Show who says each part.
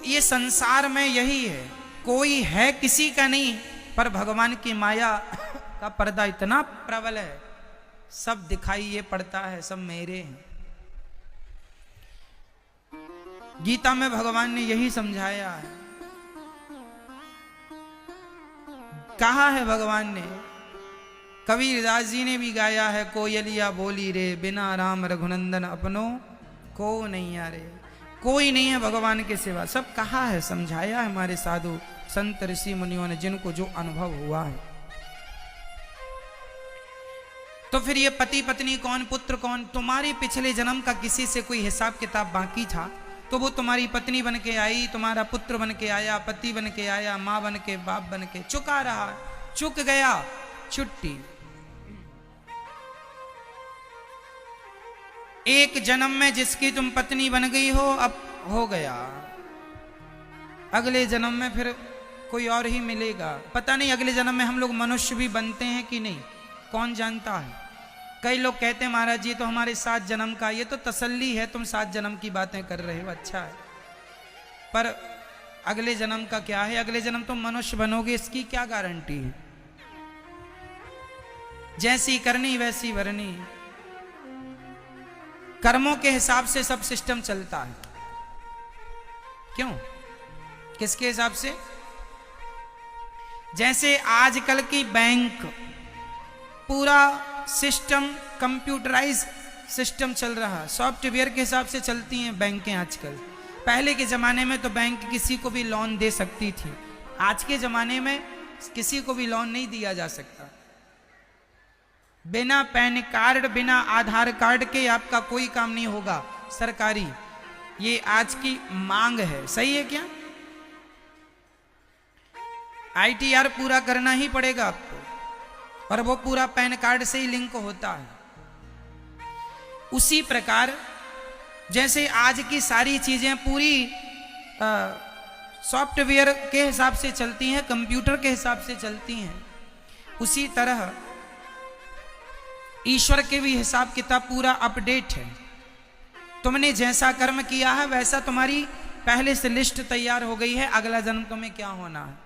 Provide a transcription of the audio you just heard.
Speaker 1: ये संसार में यही है, कोई है किसी का नहीं, पर भगवान की माया का पर्दा इतना प्रबल है, सब दिखाई ये पड़ता है, सब मेरे हैं। गीता में भगवान ने यही समझाया है, कहा है भगवान ने, कबीरदास जी ने भी गाया है, कोयलिया बोली रे बिना राम रघुनंदन अपनो को नहीं आ रे। कोई नहीं है भगवान के सिवा, सब कहा है, समझाया है हमारे साधु संत ऋषि मुनियों ने, जिनको जो अनुभव हुआ है। तो फिर ये पति पत्नी कौन, पुत्र कौन, तुम्हारे पिछले जन्म का किसी से कोई हिसाब किताब बाकी था तो वो तुम्हारी पत्नी बन के आई, तुम्हारा पुत्र बन के आया, पति बन के आया, माँ बन के, बाप बन के, चुका रहा, चुक गया, छुट्टी। एक जन्म में जिसकी तुम पत्नी बन गई हो, अब हो गया, अगले जन्म में फिर कोई और ही मिलेगा। पता नहीं अगले जन्म में हम लोग मनुष्य भी बनते हैं कि नहीं, कौन जानता है। कई लोग कहते हैं महाराज जी तो हमारे 7 जन्म का, ये तो तसल्ली है, तुम 7 जन्म की बातें कर रहे हो, अच्छा है, पर अगले जन्म का क्या है, अगले जन्म तुम मनुष्य बनोगे, इसकी क्या गारंटी है। जैसी करनी वैसी भरनी, कर्मों के हिसाब से सब सिस्टम चलता है। क्यों, किसके हिसाब से? जैसे आजकल की बैंक, पूरा सिस्टम कंप्यूटराइज सिस्टम चल रहा है, सॉफ्टवेयर के हिसाब से चलती हैं बैंकें आजकल। पहले के जमाने में तो बैंक किसी को भी लोन दे सकती थी, आज के जमाने में किसी को भी लोन नहीं दिया जा सकता। बिना पैन कार्ड, बिना आधार कार्ड के आपका कोई काम नहीं होगा सरकारी, ये आज की मांग है। सही है क्या? ITR पूरा करना ही पड़ेगा आपको, और वो पूरा पैन कार्ड से ही लिंक होता है। उसी प्रकार जैसे आज की सारी चीजें पूरी सॉफ्टवेयर के हिसाब से चलती हैं, कंप्यूटर के हिसाब से चलती हैं, उसी तरह ईश्वर के भी हिसाब किताब पूरा अपडेट है। तुमने जैसा कर्म किया है वैसा तुम्हारी पहले से लिस्ट तैयार हो गई है, अगला जन्म तुम्हें क्या होना है।